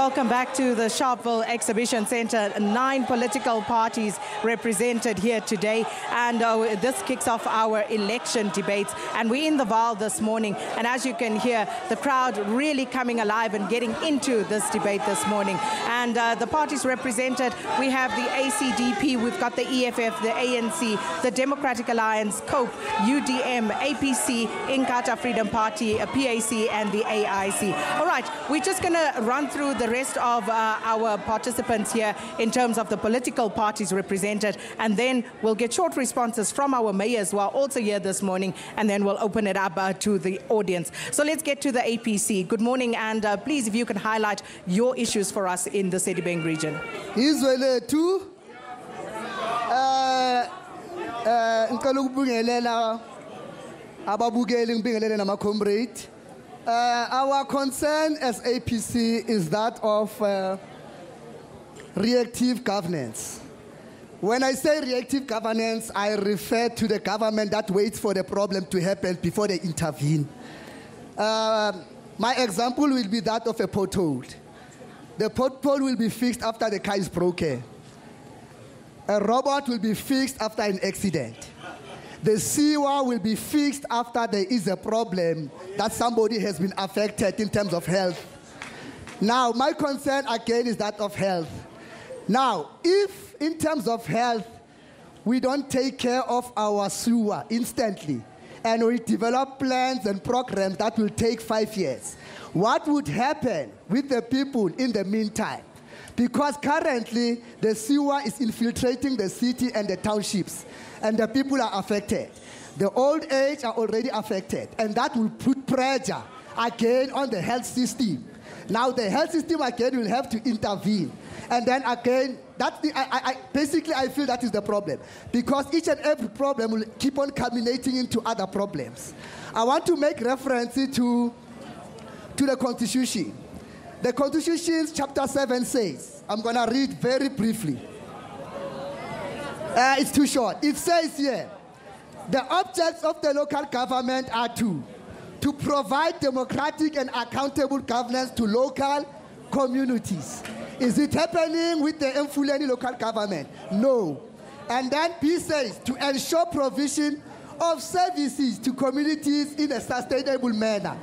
Welcome back to the Sharpeville Exhibition Centre. 9 political parties represented here today, and this kicks off our election debates. And we're in the Vaal this morning, and as you can hear, the crowd really coming alive and getting into this debate this morning. And the parties represented, we have the ACDP, we've got the EFF, the ANC, the Democratic Alliance, COPE, UDM, APC, Inkatha Freedom Party, PAC, and the AIC. All right, we're just going to run through the rest of our participants here in terms of the political parties represented, and then we'll get short responses from our mayors who are also here this morning, and then we'll open it up to the audience. So let's get to the APC. Good morning, and please, if you can highlight your issues for us in the Sedibeng region. Israel too. Our concern as APC is that of reactive governance. When I say reactive governance, I refer to the government that waits for the problem to happen before they intervene. My example will be that of a pothole. The pothole will be fixed after the car is broken. A robot will be fixed after an accident. The sewer will be fixed after there is a problem that somebody has been affected in terms of health. Now, my concern again is that of health. Now, if in terms of health, we don't take care of our sewer instantly, and we develop plans and programs that will take 5 years, what would happen with the people in the meantime? Because currently, the sewer is infiltrating the city and the townships, and the people are affected. The old age are already affected, and that will put pressure again on the health system. Now, the health system again will have to intervene. And then again, that's basically I feel that is the problem. Because each and every problem will keep on culminating into other problems. I want to make reference to the Constitution. The Constitution, chapter 7 says, I'm going to read very briefly. It's too short. It says here, the objects of the local government are to provide democratic and accountable governance to local communities. Is it happening with the Mfuleni local government? No. And then B says, to ensure provision of services to communities in a sustainable manner.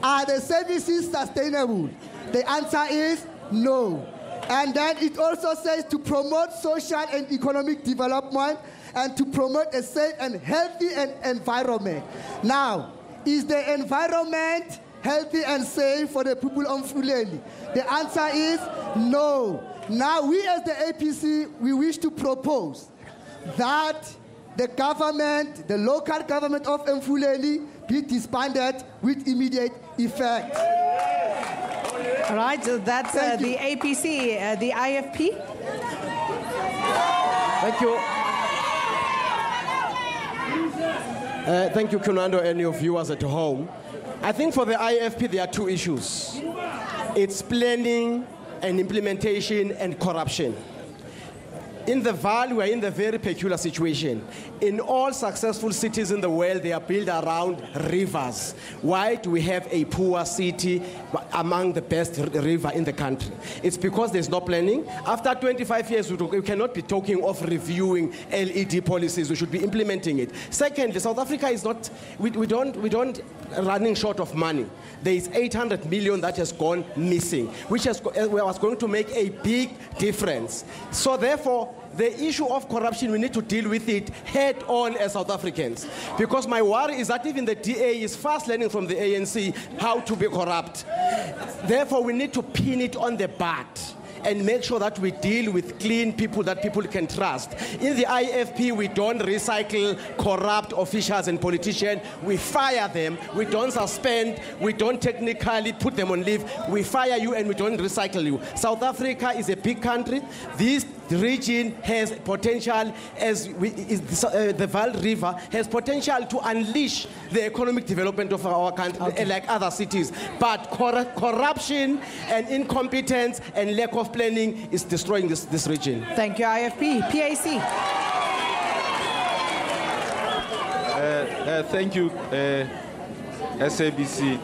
Are the services sustainable? The answer is no. And then it also says to promote social and economic development and to promote a safe and healthy environment. Now, is the environment healthy and safe for the people of Mfuleni? The answer is no. Now, we as the APC, we wish to propose that the government, the local government of Mfuleni, be disbanded with immediate effect. All right, so that's the APC, the IFP. Thank you. Thank you, Kunando, and your viewers at home. I think for the IFP, there are 2 issues. It's planning and implementation and corruption. In the Vaal, we are in the very peculiar situation. In all successful cities in the world, they are built around rivers. Why do we have a poor city among the best river in the country? It's because there's no planning. After 25 years, we cannot be talking of reviewing LED policies. We should be implementing it. Secondly, South Africa is not, we don't running short of money. There is 800 million that has gone missing, which was going to make a big difference. So therefore, the issue of corruption, we need to deal with it head on as South Africans. Because my worry is that even the DA is fast learning from the ANC how to be corrupt. Therefore, we need to pin it on the bud and make sure that we deal with clean people that people can trust. In the IFP, we don't recycle corrupt officials and politicians. We fire them. We don't suspend. We don't technically put them on leave. We fire you and we don't recycle you. South Africa is a big country. This region has potential, the Vaal River has potential to unleash the economic development of our country, like other cities. But corruption and incompetence and lack of planning is destroying this region. Thank you, IFP. PAC. Thank you, SABC.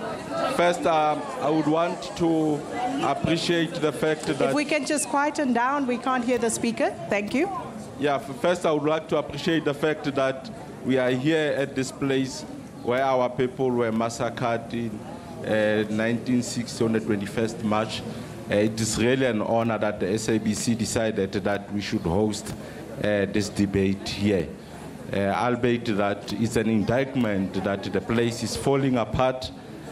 First, I would want to appreciate the fact that... If we can just quieten down, we can't hear the speaker. Thank you. Yeah, first I would like to appreciate the fact that we are here at this place where our people were massacred in 1960 on the 21st March. It is really an honor that the SABC decided that we should host this debate here. Albeit that it's an indictment that the place is falling apart.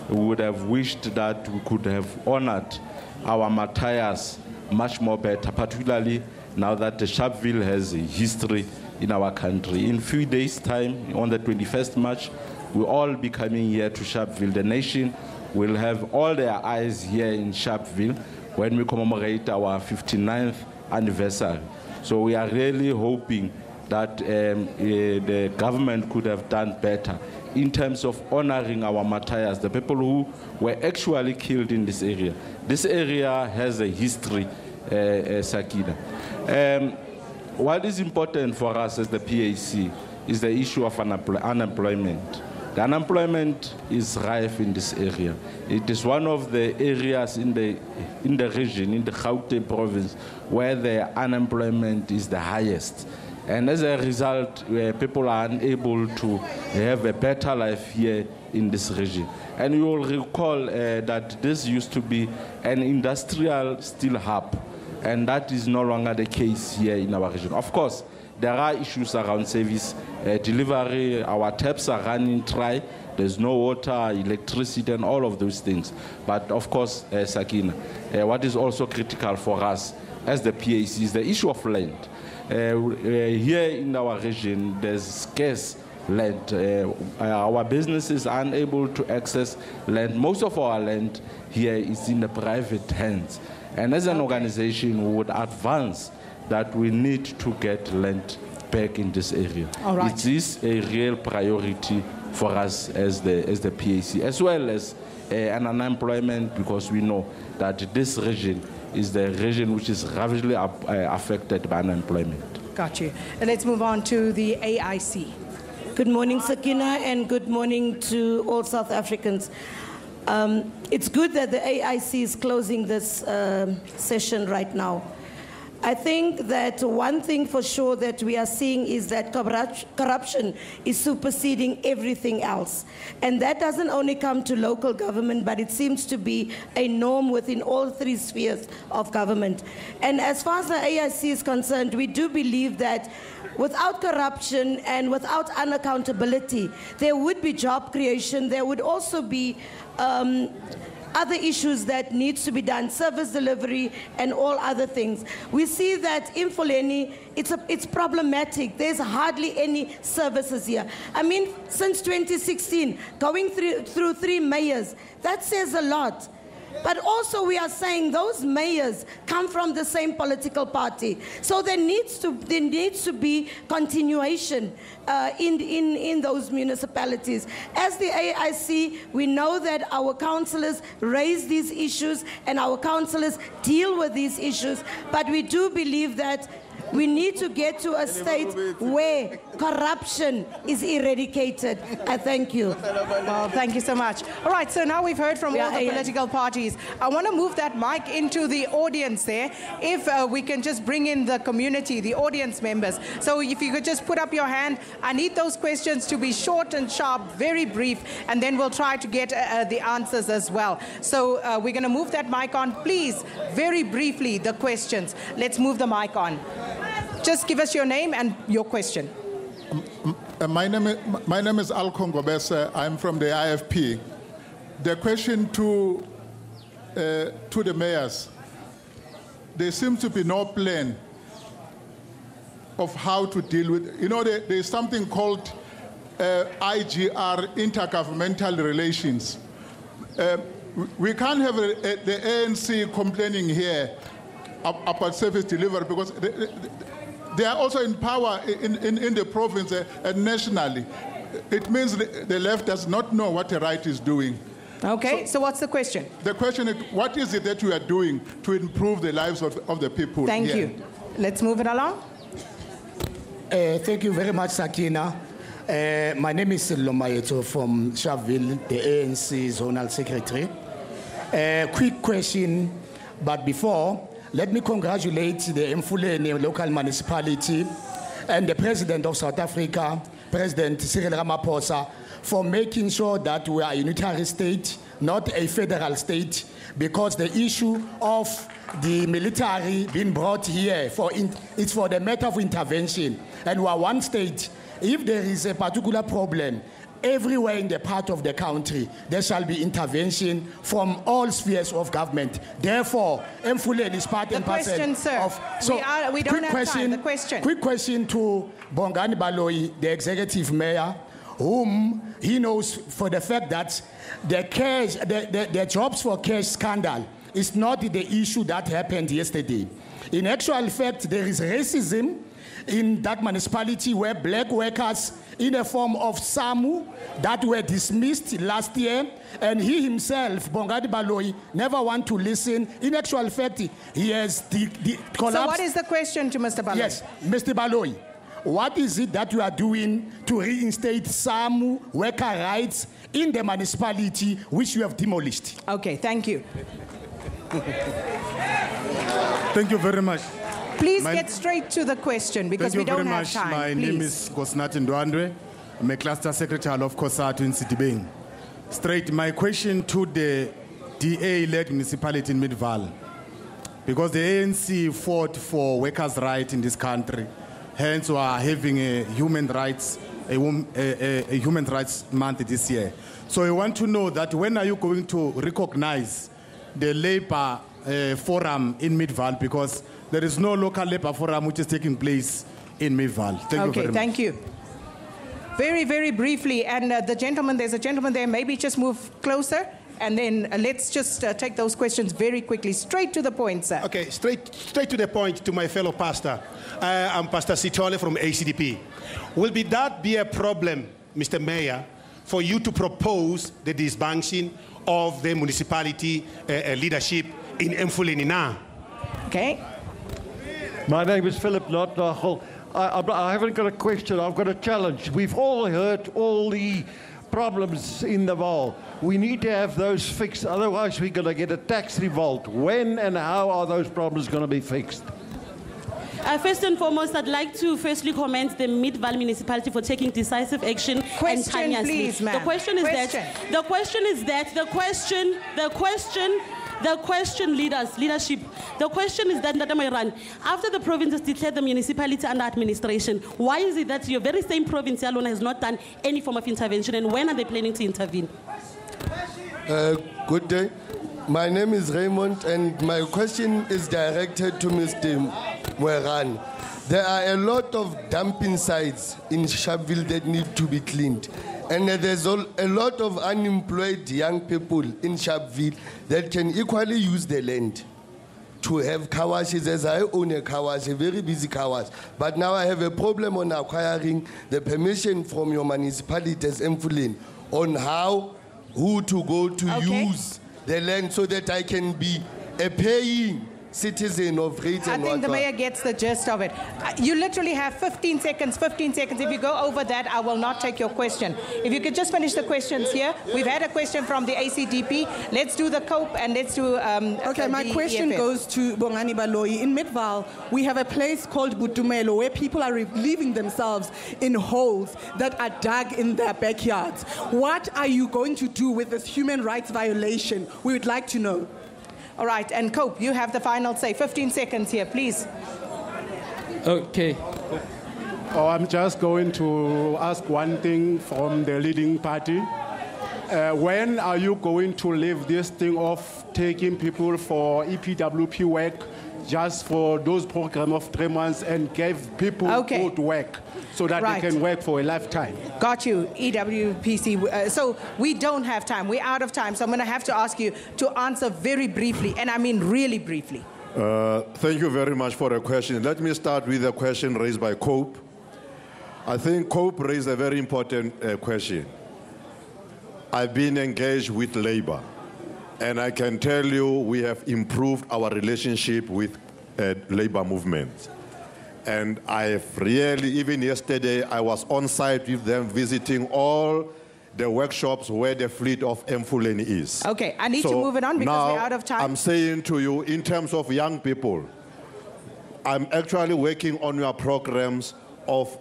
We would have wished that we could have honored our martyrs much more better, particularly now that Sharpeville has a history in our country. In a few days' time, on the 21st March, we'll all be coming here to Sharpeville. The nation will have all their eyes here in Sharpeville when we commemorate our 59th anniversary. So we are really hoping that the government could have done better in terms of honoring our martyrs, the people who were actually killed in this area. This area has a history, Sakina. What is important for us as the PAC is the issue of unemployment. The unemployment is rife in this area. It is one of the areas in the region, in the Gauteng province, where the unemployment is the highest. And as a result, people are unable to have a better life here in this region. And you will recall that this used to be an industrial steel hub, and that is no longer the case here in our region. Of course, there are issues around service delivery. Our taps are running dry. There's no water, electricity, and all of those things. But of course, Sakina, what is also critical for us as the PAC is the issue of land. Here in our region, there's scarce land. Our businesses are unable to access land. Most of our land here is in the private hands. And as an organization, we would advance that we need to get land back in this area. All right. It is a real priority for us as the PAC, as well as an unemployment, because we know that this region is the region which is ravagely affected by unemployment. Got you. And let's move on to the AIC. Good morning, Sakina, and good morning to all South Africans. It's good that the AIC is closing this session right now. I think that one thing for sure that we are seeing is that corruption is superseding everything else. And that doesn't only come to local government, but it seems to be a norm within all three spheres of government. And as far as the AIC is concerned, we do believe that without corruption and without unaccountability, there would be job creation. There would also be other issues that needs to be done, service delivery and all other things. We see that in Foleni, it's problematic. There's hardly any services here. I mean, since 2016, going through 3 mayors, that says a lot. But also we are saying those mayors come from the same political party. So there needs to be continuation in those municipalities. As the AIC, we know that our councillors raise these issues and our councillors deal with these issues. But we do believe that we need to get to a state where corruption is eradicated. I thank you. Well, thank you so much. All right, so now we've heard from all the political parties. I want to move that mic into the audience there. If we can just bring in the community, the audience members. So if you could just put up your hand. I need those questions to be short and sharp, very brief, and then we'll try to get the answers as well. So we're going to move that mic on. Please, very briefly, the questions. Let's move the mic on. Just give us your name and your question. My name is Alko Ngobese. I'm from the IFP. The question to the mayors, there seems to be no plan of how to deal with, there's something called IGR, intergovernmental relations. We can't have the ANC complaining here about service delivery because they are also in power in the province and nationally. It means the left does not know what the right is doing. Okay, so what's the question? The question is, what is it that you are doing to improve the lives of the people? Thank you. Let's move it along. Thank you very much, Sakina. My name is Lomayeto from Sharpeville, the ANC Zonal Secretary. Quick question, but before, let me congratulate the Emfuleni local municipality and the President of South Africa, President Cyril Ramaphosa, for making sure that we are a unitary state, not a federal state, because the issue of the military being brought here, it's for the matter of intervention. And we are one state. If there is a particular problem, everywhere in the part of the country, there shall be intervention from all spheres of government. Therefore, Emfuleni is part and parcel question, sir. of... So, we don't have time. The question. Quick question to Bongani Baloyi, the executive mayor, whom he knows for the fact that the jobs for cash scandal is not the issue that happened yesterday. In actual fact, there is racism in that municipality where black workers in a form of SAMU that were dismissed last year, and he himself, Bongani Baloyi, never want to listen. In actual fact, he has collapsed. So what is the question to Mr. Baloyi? Yes, Mr. Baloyi, what is it that you are doing to reinstate SAMU worker rights in the municipality which you have demolished? Okay, thank you. Thank you very much. Please get straight to the question because we don't have time. My name is Kosnati Ndwandwe. I'm a cluster secretary of COSATU in Citybane. Straight, my question to the DA-led municipality in Midvaal. Because the ANC fought for workers' rights in this country. Hence, we are having a human rights month this year. So I want to know that when are you going to recognize the labor forum in Midvaal, because there is no local labor forum which is taking place in Midvaal. Thank you very much. Okay, thank you. Very, very briefly, and there's a gentleman there, maybe just move closer, and then let's just take those questions very quickly, straight to the point, sir. Okay, straight to the point to my fellow pastor. I'm Pastor Sitole from ACDP. Will that be a problem, Mr. Mayor, for you to propose the disbanding of the municipality leadership in Emfuleni now? Okay. My name is Philip Notnagel. I haven't got a question, I've got a challenge. We've all heard all the problems in the Vaal. We need to have those fixed, otherwise we're going to get a tax revolt. When and how are those problems going to be fixed? First and foremost, I'd like to firstly commend the Midvaal municipality for taking decisive action and timeously. Please, ma'am. The question is that, Ndatamayran, after the province has declared the municipality under administration, why is it that your very same province alone has not done any form of intervention, and when are they planning to intervene? Good day. My name is Raymond, and my question is directed to Mr. Mweran. There are a lot of dumping sites in Sharpeville that need to be cleaned. And there's a lot of unemployed young people in Sharpeville that can equally use the land to have car washes, as I own a car wash, a very busy car wash. But now I have a problem on acquiring the permission from your municipality as Emfuleni on who to go to use the land so that I can be a paying citizen of rates and I think the mayor gets the gist of it. You literally have 15 seconds. If you go over that, I will not take your question. If you could just finish the questions here. We've had a question from the ACDP. Let's do the COPE and let's do okay, my question goes to Bongani Baloyi. In Midvaal, we have a place called Butumelo where people are leaving themselves in holes that are dug in their backyards. What are you going to do with this human rights violation? We would like to know. All right, and Cope, you have the final say. 15 seconds here, please. Okay. I'm just going to ask one thing from the leading party. When are you going to leave this thing of taking people for EPWP work just for those programs of 3 months and give people good work so that they can work for a lifetime? Got you, EWPC. So we don't have time. We're out of time. So I'm going to have to ask you to answer very briefly, and I mean really briefly. Thank you very much for the question. Let me start with a question raised by Cope. I think Cope raised a very important question. I've been engaged with labor, and I can tell you we have improved our relationship with labor movement. And I've really, even yesterday, I was on site with them visiting all the workshops where the fleet of Mfuleni is. Okay, I need to move it on because now, we're out of time. I'm saying to you, in terms of young people, I'm actually working on your programs of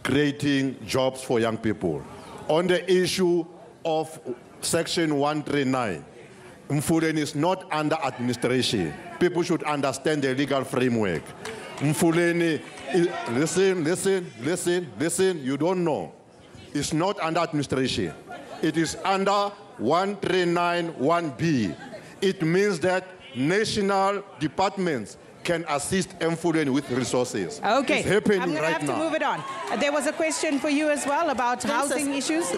creating jobs for young people. On the issue of Section 139, Mfuleni is not under administration. People should understand the legal framework. Mfuleni, listen, you don't know. It's not under administration. It is under 1391B. It means that national departments can assist Mfuleni with resources. Okay, it's happening I'm going to right have to now. move it on. There was a question for you as well about housing issues.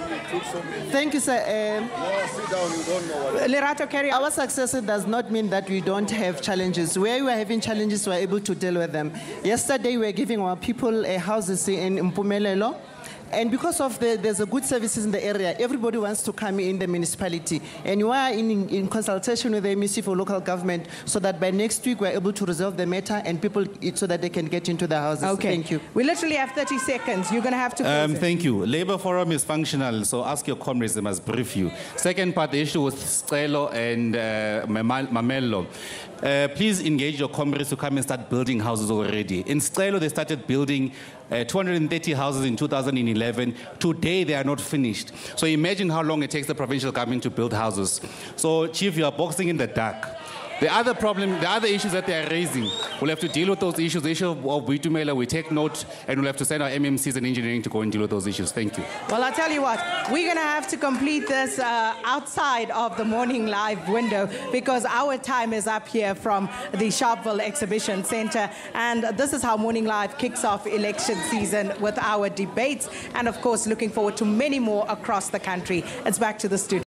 Thank you, sir. Sit down, you don't know what. Lerato, carry on. Our success does not mean that we don't have challenges. Where we are having challenges, we are able to deal with them. Yesterday, we were giving our people houses in Mpumelelo. And because of there's a good services in the area, everybody wants to come in the municipality. And we are in consultation with the MEC for local government so that by next week we're able to resolve the matter and people, so that they can get into the houses. Okay. Thank you. We literally have 30 seconds. You're going to have to close it. Thank you. Labour Forum is functional, so ask your comrades, they must brief you. Second part, the issue with Strelo and Mamello. Please engage your comrades to come and start building houses already. In Strelo, they started building 230 houses in 2011. Today, they are not finished. So imagine how long it takes the provincial government to build houses. So, Chief, you are boxing in the dark. The other problem, the other issues that they are raising, we'll have to deal with those issues. The issue of Buitumela, we take note, and we'll have to send our MMCs and engineering to go and deal with those issues. Thank you. Well, I'll tell you what, we're going to have to complete this outside of the morning live window because our time is up here from the Sharpeville Exhibition Center. And this is how Morning Live kicks off election season with our debates. And, of course, looking forward to many more across the country. It's back to the studio.